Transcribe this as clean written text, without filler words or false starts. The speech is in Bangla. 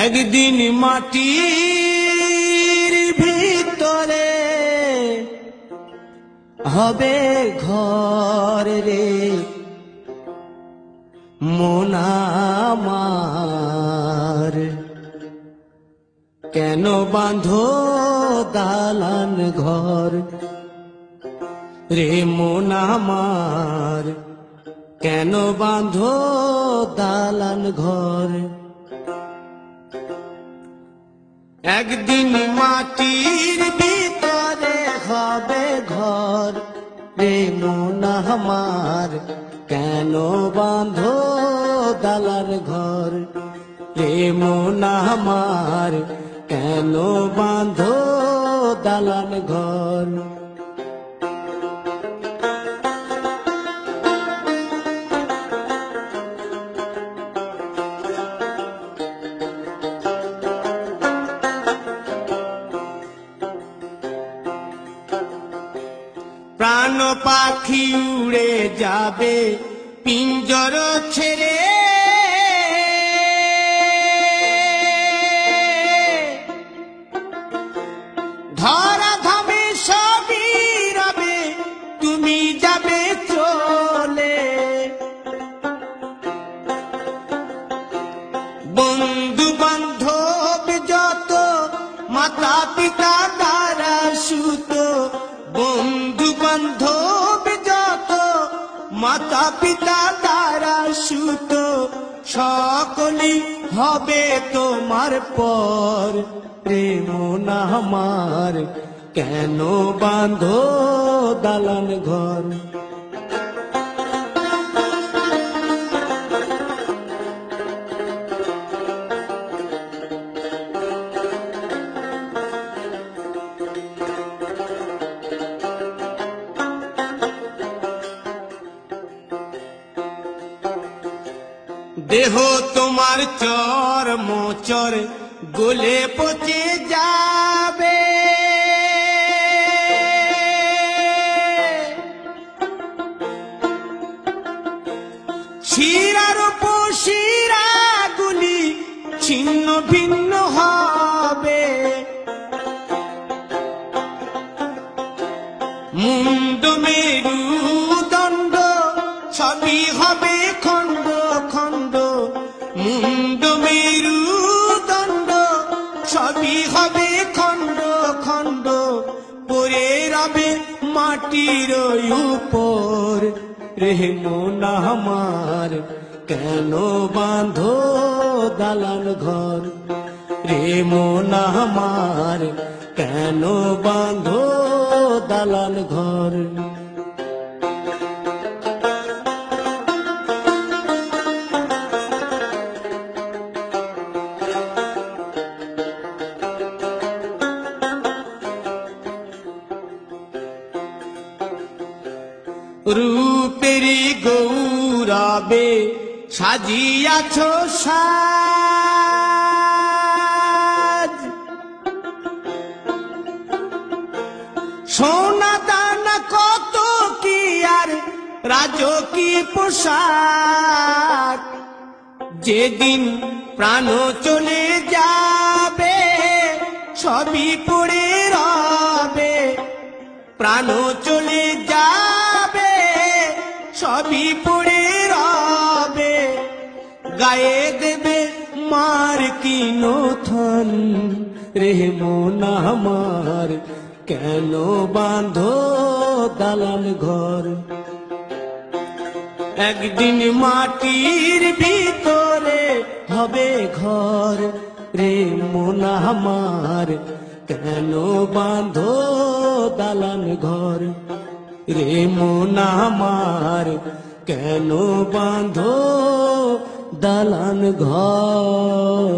একদিন মাটির ভিতরে হবে ঘর রে মন আমার, কেন বাঁধো দালান ঘর রে মন আমার, কেন বাঁধো দালান ঘর। একদিন মাটির ভিতরে হবে ঘর রে মন আমার, কেন বাঁধো দালান ঘর রে মন আমার, কেন বাঁধো দালান ঘর। প্রাণ পাখি উড়ে যাবে পিঞ্জর ছেড়ে, ধরা ধামে সবই রবে তুমি যাবে চলে। বন্ধু বান্ধব যত মাতা পিতা দ্বারা সুত, বন্ধু বান্ধব যত মাতা পিতা দ্বারা সুত, সকলেই হবে তোমার পর রে মন আমার, কেন বাঁধো দালান ঘর। দেহ তোমার চর মোচর গলে পচে যাবে, শিরার উপশিরা গুলি ছিন্ন ভিন্ন হবে, মুন্ড মেরুদণ্ড সবই হবে খণ্ড খণ্ড, মুন্ড মেরুদণ্ড সবই হবে খণ্ড খণ্ড, পড়ে রবে মাটির উপর রে মন আমার, কেন বাঁধো দালান ঘর রে মন আমার, কেন বাঁধো দালান ঘর। রূপেরি গৌরবে সাজিয়াছ সাজ, সোনা দানা কত কি আর রাজকী পোশাক, যেদিন প্রাণ চলে যাবে সবই পড়ে রবে, প্রাণ চলে যাবে সবই পড়ে রবে, গায়ে দেবে মার কি নথন রে মন আমার, কেন বাঁধো দালান ঘর। একদিন মাটির ভিতরে হবে ঘর রে মন আমার, কেন বাঁধো দালান ঘর রে মন আমার, কেন বাঁধো দালান ঘর।